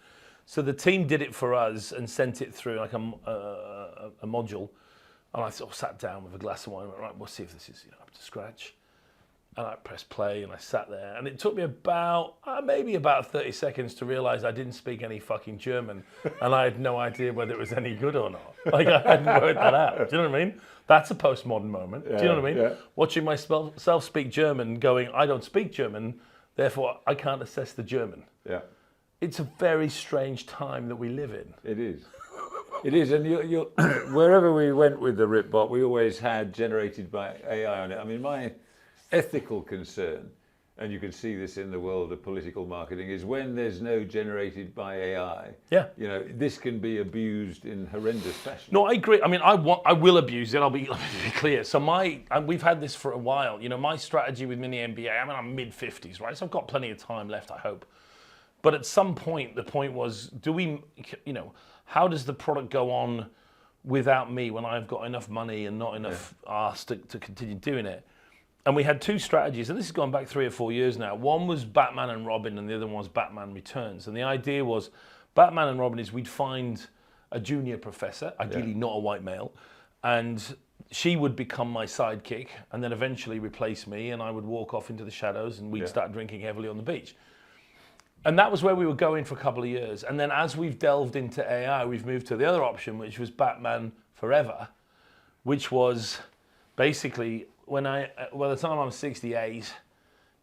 So the team did it for us and sent it through like a module. And I sort of sat down with a glass of wine and went, right, we'll see if this is up to scratch. And I pressed play and I sat there. And it took me about, maybe about 30 seconds to realize I didn't speak any fucking German. And I had no idea whether it was any good or not. Like I hadn't worked that out. Do you know what I mean? That's a postmodern moment. Do you know what I mean? Yeah. Watching myself speak German, going, I don't speak German, therefore I can't assess the German. Yeah. It's a very strange time that we live in. It is. It is, and you wherever we went with the Ritbot, we always had generated by AI on it. I mean, my ethical concern, and you can see this in the world of political marketing, is when there's no generated by AI. Yeah. You know, this can be abused in horrendous fashion. No, I agree. I mean, I will abuse it. I'll be clear. So we've had this for a while. You know, my strategy with Mini MBA. I mean, I'm mid-50s, right? So I've got plenty of time left, I hope. But at some point, the point was, how does the product go on without me when I've got enough money and not enough arse to continue doing it? And we had two strategies, and this has gone back 3 or 4 years now. One was Batman and Robin, and the other one was Batman Returns. And the idea was, Batman and Robin is we'd find a junior professor, ideally not a white male, and she would become my sidekick, and then eventually replace me, and I would walk off into the shadows, and we'd start drinking heavily on the beach. And that was where we were going for a couple of years. And then as we've delved into AI, we've moved to the other option, which was Batman Forever, which was basically, by the time I'm 68,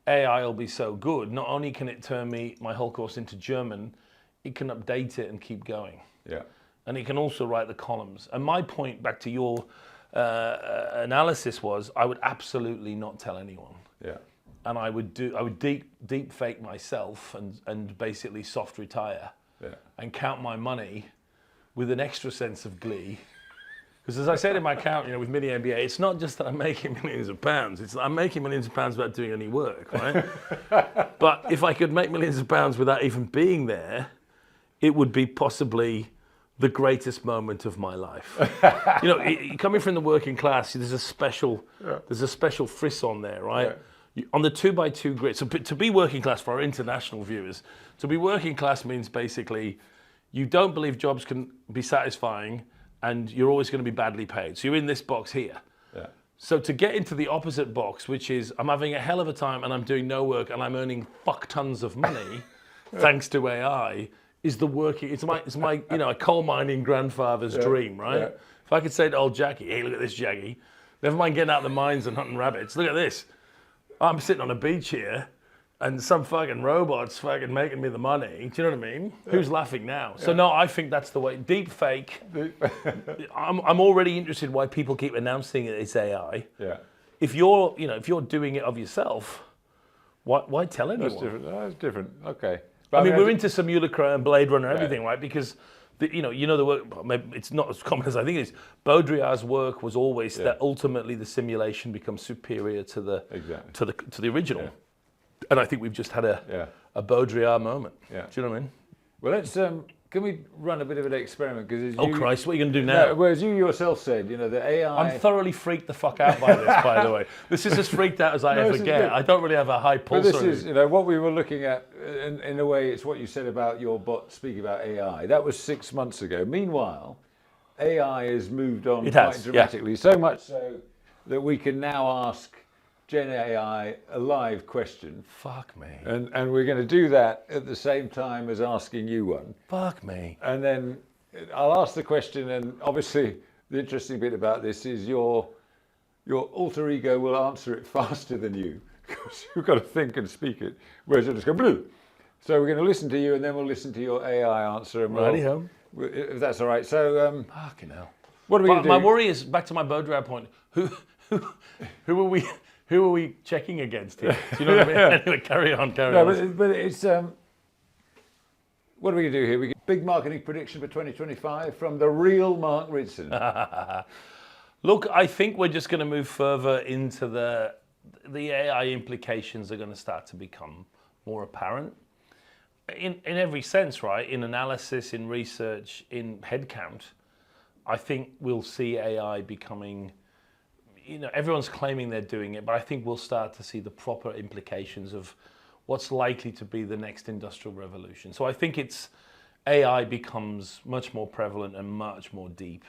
AI will be so good, not only can it turn my whole course into German, it can update it and keep going. Yeah. And it can also write the columns. And my point back to your analysis was, I would absolutely not tell anyone. Yeah. And I would deep fake myself and basically soft retire and count my money with an extra sense of glee. Because as I said in my account, with Mini MBA, it's not just that I'm making millions of pounds. It's that I'm making millions of pounds without doing any work, right? But if I could make millions of pounds without even being there, it would be possibly the greatest moment of my life. Coming from the working class, there's a special frisson there, right? Yeah. On the 2x2 grid, so to be working class for our international viewers, to be working class means basically you don't believe jobs can be satisfying and you're always going to be badly paid. So you're in this box here. Yeah. So to get into the opposite box, which is I'm having a hell of a time and I'm doing no work and I'm earning fuck tons of money, thanks to AI, is the working. It's my a coal mining grandfather's dream, right? Yeah. If I could say to old Jackie, hey, look at this, Jackie. Never mind getting out of the mines and hunting rabbits. Look at this. I'm sitting on a beach here, and some fucking robot's fucking making me the money. Do you know what I mean? Yeah. Who's laughing now? So no, I think that's the way. Deep fake. I'm already interested why people keep announcing it's AI. Yeah. If you're doing it of yourself, why tell anyone? That's different. That's different. Okay. But I mean, we're into Simulacra and Blade Runner, everything, right? Because the work. Maybe it's not as common as I think it is. Baudrillard's work was always that ultimately the simulation becomes superior to the original. Yeah. And I think we've just had a Baudrillard moment. Yeah. Do you know what I mean? Well, let's. Can we run a bit of an experiment? Because Christ, what are you going to do now? No, as you yourself said, the AI. I'm thoroughly freaked the fuck out by this, by the way. This is as freaked out as I ever get. I don't really have a high pulse. But this is, what we were looking at. In a way, it's what you said about your bot speaking about AI. That was 6 months ago. Meanwhile, AI has moved on quite dramatically. So much so that we can now ask Gen AI a live question. Fuck me. And we're going to do that at the same time as asking you one. Fuck me. And then I'll ask the question, and obviously the interesting bit about this is your alter ego will answer it faster than you, because you've got to think and speak it, whereas it'll just go blue. So we're going to listen to you, and then we'll listen to your AI answer. And Righty-ho. If that's all right. So, fucking hell. What are we going to do? My worry is, back to my Baudrillard point, who are we checking against here? Do you know what I mean? Anyway, carry on. But it's what are we going to do here? We get big marketing prediction for 2025 from the real Mark Ritson. Look, I think we're just going to move further into the AI implications are going to start to become more apparent in every sense, right? In analysis, in research, in headcount. I think we'll see AI becoming. Everyone's claiming they're doing it, but I think we'll start to see the proper implications of what's likely to be the next industrial revolution. So I think AI becomes much more prevalent and much more deep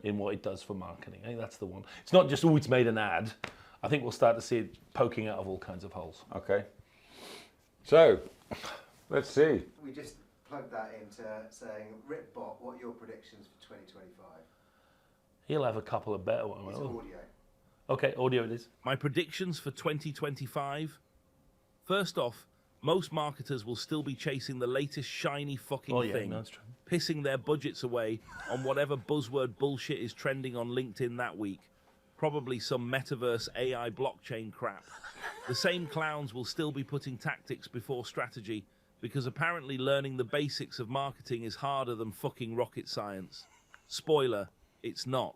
in what it does for marketing. I think that's the one. It's not just, it's made an ad. I think we'll start to see it poking out of all kinds of holes. Okay. So, let's see. We just plugged that into saying, Ritbot, what are your predictions for 2025? He'll have a couple of better ones. It's audio. Okay, audio it is. My predictions for 2025. First off, most marketers will still be chasing the latest shiny fucking thing, that's true. pissing their budgets away on whatever buzzword bullshit is trending on LinkedIn that week. Probably some metaverse AI blockchain crap. The same clowns will still be putting tactics before strategy, because apparently learning the basics of marketing is harder than fucking rocket science. Spoiler, it's not.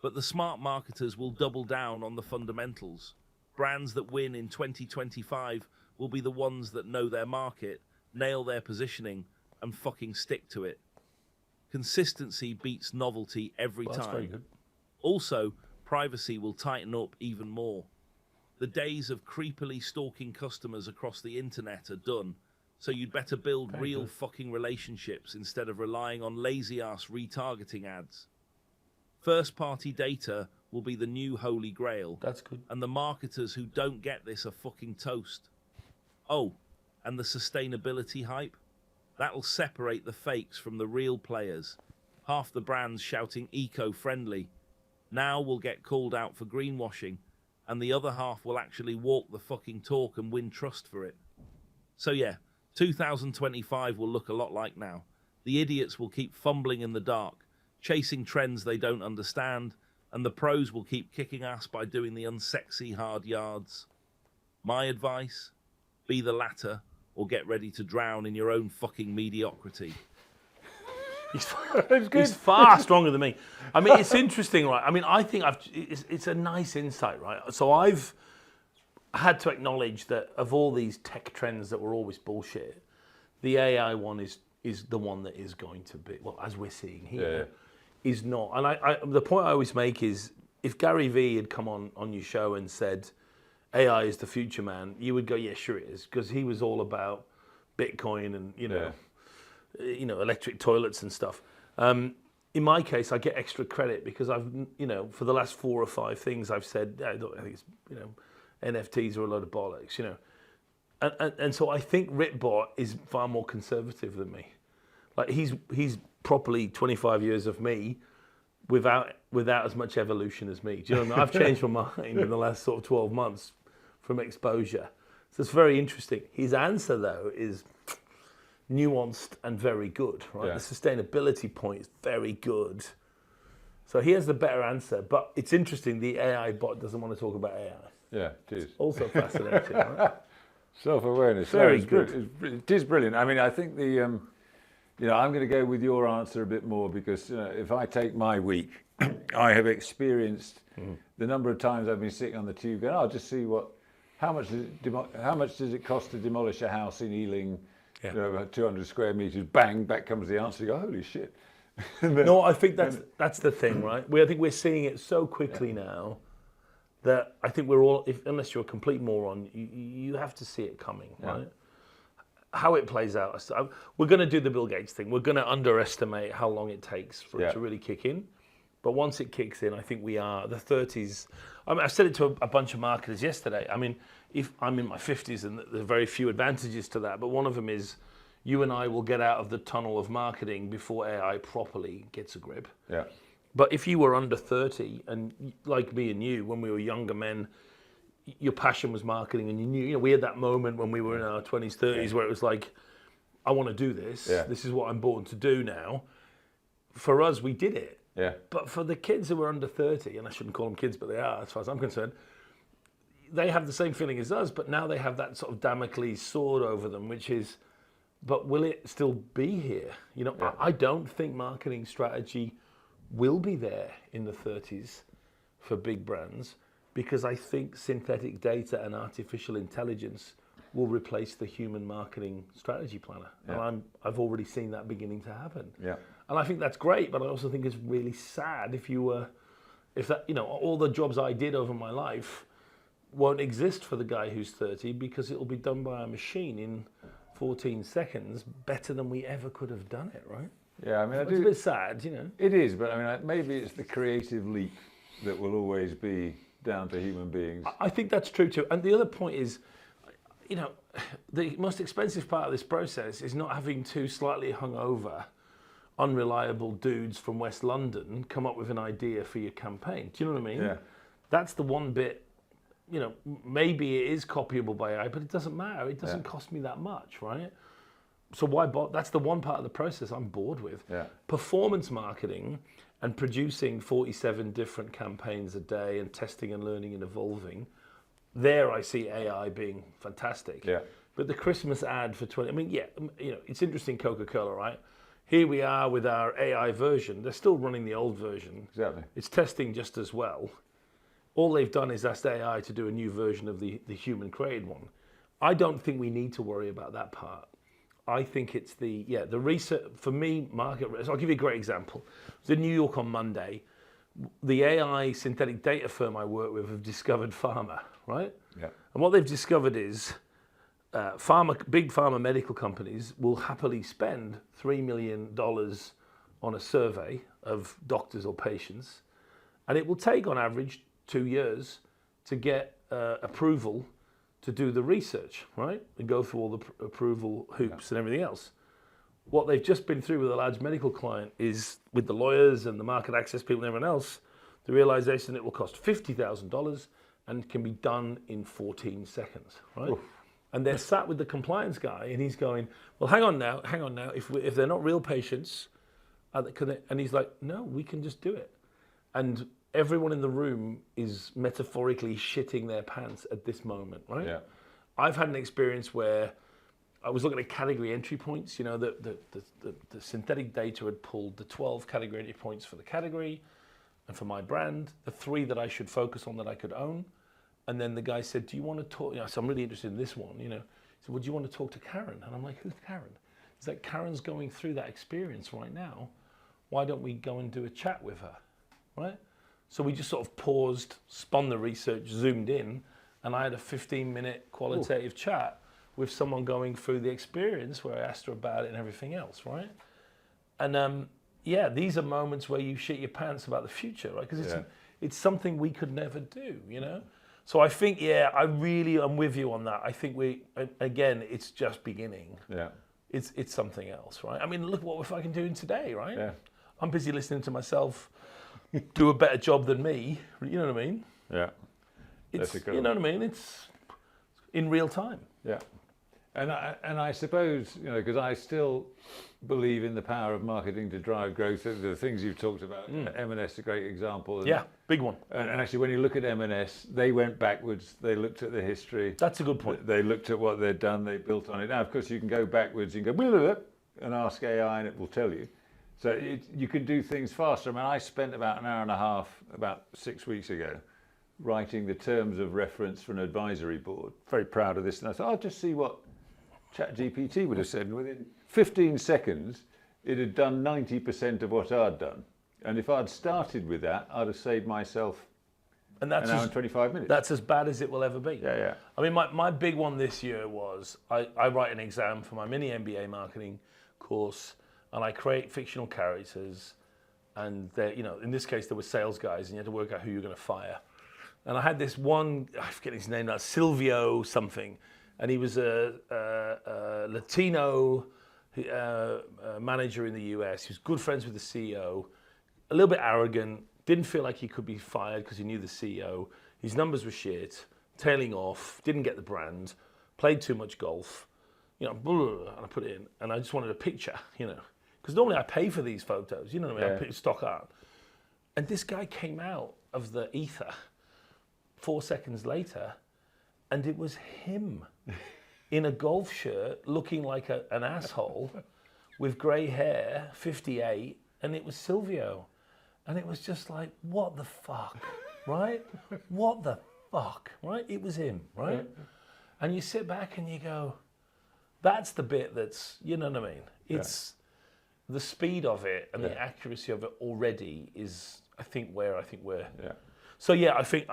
But the smart marketers will double down on the fundamentals. Brands that win in 2025 will be the ones that know their market, nail their positioning, and fucking stick to it. Consistency beats novelty every time. That's very good. Also, privacy will tighten up even more. The days of creepily stalking customers across the internet are done, so you'd better build real fucking relationships instead of relying on lazy-ass retargeting ads. First-party data will be the new holy grail. That's good. And the marketers who don't get this are fucking toast. Oh, and the sustainability hype? That'll separate the fakes from the real players. Half the brands shouting eco-friendly. Now we'll get called out for greenwashing, and the other half will actually walk the fucking talk and win trust for it. So yeah, 2025 will look a lot like now. The idiots will keep fumbling in the dark, chasing trends they don't understand, and the pros will keep kicking ass by doing the unsexy hard yards. My advice? Be the latter, or get ready to drown in your own fucking mediocrity. He's far stronger than me. I mean, it's interesting, right? I mean, I think it's a nice insight, right? So I've had to acknowledge that of all these tech trends that were always bullshit, the AI one is the one that is going to be, well, as we're seeing here, is not. And the point I always make is, if Gary Vee had come on your show and said, AI is the future, man, you would go, yeah, sure it is, because he was all about Bitcoin and, electric toilets and stuff. in my case, I get extra credit because I've, for the last 4 or 5 things I've said, I think it's, NFTs are a load of bollocks, And so I think Ritbot is far more conservative than me. Like he's properly 25 years of me without as much evolution as me. Do you know what I mean? I've changed my mind in the last sort of 12 months from exposure. So it's very interesting. His answer though is nuanced and very good, right? Yeah. The sustainability point is very good. So he has the better answer, but it's interesting the AI bot doesn't want to talk about AI. Yeah, it is. Also fascinating, right? Self-awareness. Very it's good. It is brilliant. I mean, I think I'm going to go with your answer a bit more because if I take my week, I have experienced the number of times I've been sitting on the tube going, I'll just see how much does it cost to demolish a house in Ealing, about 200 square meters, bang, back comes the answer, you go, holy shit. No, I think that's the thing, right? I think we're seeing it so quickly now that I think we're all, unless you're a complete moron, you have to see it coming, right? How it plays out. We're going to do the Bill Gates thing. We're going to underestimate how long it takes for it to really kick in. But once it kicks in, I think we are the 30s. I mean, I said it to a bunch of marketers yesterday. I mean, if I'm in my 50s, and there are very few advantages to that, but one of them is you and I will get out of the tunnel of marketing before AI properly gets a grip. Yeah. But if you were under 30, and like me and you, when we were younger men, your passion was marketing, and you knew, we had that moment when we were in our 20s, 30s, where it was like, I want to do this. Yeah. This is what I'm born to do now. For us, we did it. Yeah. But for the kids who are under 30, and I shouldn't call them kids, but they are, as far as I'm concerned, they have the same feeling as us, but now they have that sort of Damocles sword over them, which is, but will it still be here? I don't think marketing strategy will be there in the 30s for big brands, because I think synthetic data and artificial intelligence will replace the human marketing strategy planner. Yeah. And I've already seen that beginning to happen. Yeah. And I think that's great, but I also think it's really sad if all the jobs I did over my life won't exist for the guy who's 30, because it'll be done by a machine in 14 seconds better than we ever could have done it, right? Yeah, I mean, It's a bit sad, It is, but I mean, maybe it's the creative leap that will always be down to human beings. I think that's true too. And the other point is, the most expensive part of this process is not having two slightly hungover, unreliable dudes from West London come up with an idea for your campaign. Do you know what I mean? Yeah. That's the one bit, maybe it is copyable by AI, but it doesn't matter. It doesn't cost me that much, right? So why bother? That's the one part of the process I'm bored with. Yeah. Performance marketing and producing 47 different campaigns a day and testing and learning and evolving, there I see AI being fantastic. Yeah. But the Christmas ad for 20, it's interesting, Coca-Cola, right? Here we are with our AI version. They're still running the old version. Exactly. It's testing just as well. All they've done is asked AI to do a new version of the human created one. I don't think we need to worry about that part. I think it's the research, for me, market risk. I'll give you a great example. I was in New York on Monday. The AI synthetic data firm I work with have discovered pharma, right? Yeah. And what they've discovered is big pharma medical companies will happily spend $3 million on a survey of doctors or patients, and it will take on average 2 years to get approval to do the research, right? And go through all the approval hoops and everything else. What they've just been through with a large medical client is, with the lawyers and the market access people and everyone else, the realization it will cost $50,000 and can be done in 14 seconds, right? Oof. And they're sat with the compliance guy, and he's going, well, hang on now. If they're not real patients, and he's like, no, we can just do it. And everyone in the room is metaphorically shitting their pants at this moment, right? Yeah. I've had an experience where I was looking at category entry points. The synthetic data had pulled the 12 category entry points for the category and for my brand, the 3 that I should focus on that I could own. And then the guy said, do you want to talk? So I'm really interested in this one. He said, well, do you want to talk to Karen? And I'm like, who's Karen? He's like, Karen's going through that experience right now. Why don't we go and do a chat with her, right? So we just sort of paused, spun the research, zoomed in, and I had a 15-minute qualitative chat with someone going through the experience where I asked her about it and everything else, right? And yeah, these are moments where you shit your pants about the future, right? Because it's something we could never do, you know? So I think, yeah, I'm with you on that. I think again, it's just beginning. Yeah. It's something else, right? I mean, look what we're fucking doing today, right? Yeah. I'm busy listening to myself do a better job than me, you know what I mean? Yeah. It's, you know what I mean? It's in real time. Yeah. And I suppose, you know, because I still believe in the power of marketing to drive growth. The things you've talked about, M&S is a great example. And, Yeah, big one. And actually, when you look at M&S, they went backwards. They looked at the history. That's a good point. They looked at what they'd done. They built on it. Now, of course, you can go backwards. You can go blah, blah, blah, and ask AI, and it will tell you. So you can do things faster. I mean, I spent about an hour and a half, about 6 weeks ago, writing the terms of reference for an advisory board. Very proud of this. And I thought, I'll just see what ChatGPT would have said. And within 15 seconds, it had done 90% of what I'd done. And if I'd started with that, I'd have saved myself an hour and 25 minutes. That's as bad as it will ever be. Yeah, yeah. I mean, my big one this year was I write an exam for my mini MBA marketing course, and I create fictional characters. And you know, in this case, there were sales guys, and you had to work out who you're going to fire. And I had this one, I forget his name now, Silvio something. And he was a Latino manager in the US. He was good friends with the CEO, a little bit arrogant, didn't feel like he could be fired because he knew the CEO. His numbers were shit, tailing off, didn't get the brand, played too much golf, you know, blah, blah, blah, and I put it in. And I just wanted a picture, you know, because normally I pay for these photos, you know what I mean? I put stock art. And this guy came out of the ether 4 seconds later, and it was him in a golf shirt looking like an asshole with grey hair, 58, and it was Silvio. And it was just like, what the fuck, right? What the fuck, right? It was him, right? And you sit back and you go, that's the bit that's, you know what I mean? It's the speed of it and the accuracy of it already is, I think we're. Yeah. So yeah, I think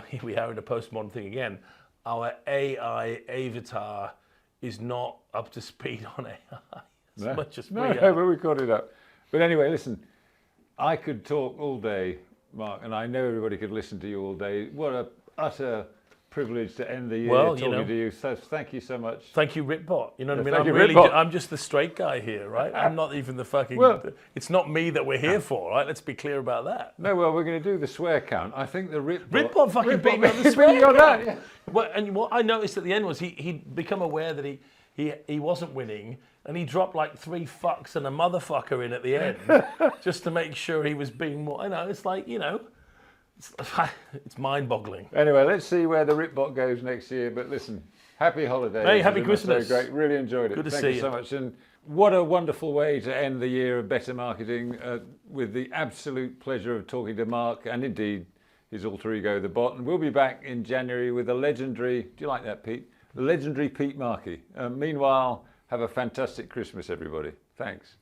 here we are in a postmodern thing again. Our AI avatar is not up to speed on AI as much as we are. No, but we caught it up. But anyway, listen, I could talk all day, Mark, and I know everybody could listen to you all day. What an utter privilege to end the year talking to you. So thank you so much. Thank you, Ritbot. You know what I mean? I'm just the straight guy here, right? I'm not even the fucking. It's not me that we're here for, right? Let's be clear about that. No, well, we're going to do the swear count. I think the Ritbot fucking beat me on the swear count. That, yeah. Well, and what I noticed at the end was he'd become aware that he wasn't winning, and he dropped like 3 fucks and a motherfucker in at the end just to make sure he was being more. I know, it's like, you know. It's mind-boggling. Anyway, let's see where the Ritbot goes next year. But listen, happy holidays. Hey, happy Christmas. So great, really enjoyed it. Good to Thank see you so much. And what a wonderful way to end the year of better marketing with the absolute pleasure of talking to Mark and indeed his alter ego, the bot. And we'll be back in January with the legendary, do you like that, Pete? The legendary Pete Markey. Meanwhile, have a fantastic Christmas, everybody. Thanks.